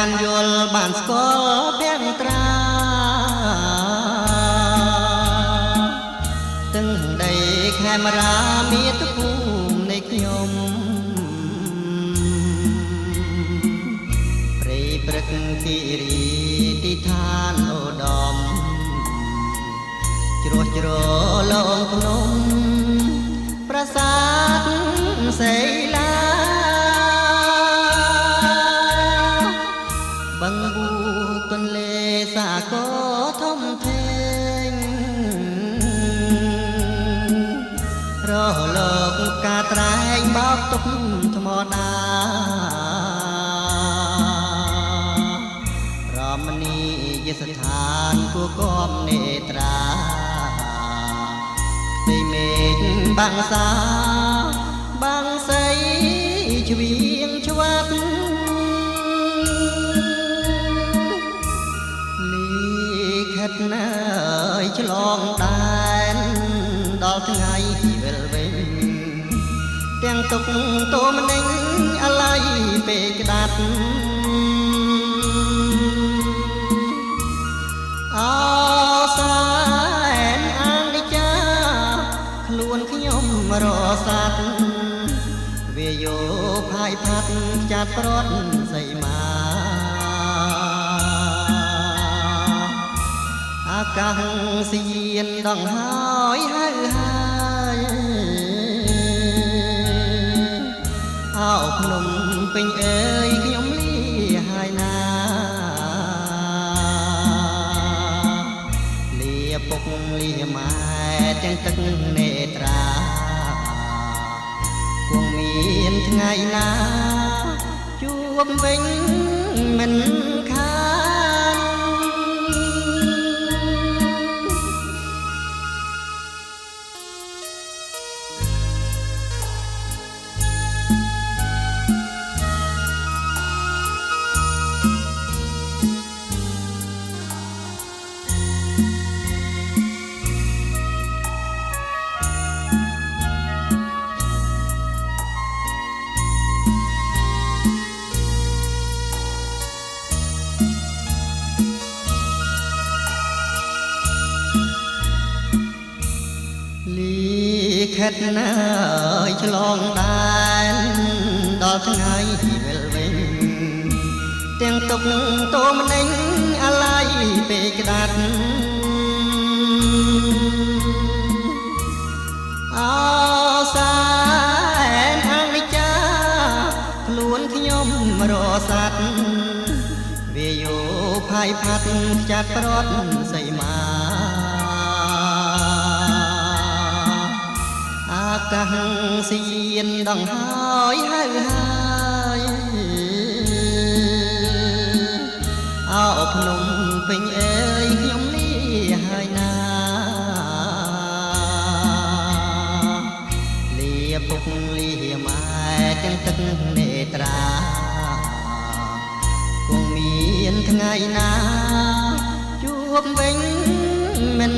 បានយល់បានស្គាល់ពាំងត្រាទាំងដីខេមរាមាតុភូមិនៃខ្ញុំព្រៃព្រឹកគិរីទីឋានឧត្តមជ្រោះជ្រលងភ្នំប្រាសាទសេឡាបឹងបួទន្លេសាគរធំធេងរលកការត្រែងបោកទុកថ្មដារមណីយស្ថានគួរគំនេត្រាផ្ទៃមេឃបាំងសាបាំងសីជ្វៀងឆ្វាត់លីខិតណាយឆ្លងដែនដល់ថ្ងៃវិលវិញទាំងទុកតូមនឹងអាឡ័យពេកក្តាត់អោសែនអានិច្ចាខ្លួនខ្ញុំរសាត់វាយោផាយផាត់ចាត់ប្រត់សីមាអាកាសសៀនដងហើយហើយអោភ្នំពេញអើយខ្ញុំលីហើយណាលាពុកលាម៉ែទាំងទឹកនេត្រាគង់មានថ្ងៃណាជួបវិញមិនខានខិតណាយឆ្លងដែនដល់ថ្ងៃវិលវិញទាំងទុកតូមនឹងអាឡ័យពេកក្តាត់អោសែនអនិច្ចាខ្លួនខ្ញុំរសាត់វាយោផាយផាត់ចាត់ប្រត់សីមាអាកាសសៀនដងហើយហើយអោភ្នំពេញអើយខ្ញុំលីហើយណាលាពុកលាម៉ែទាំងទឹកនេត្រាគង់មានថ្ងៃណាជួបវិញមិន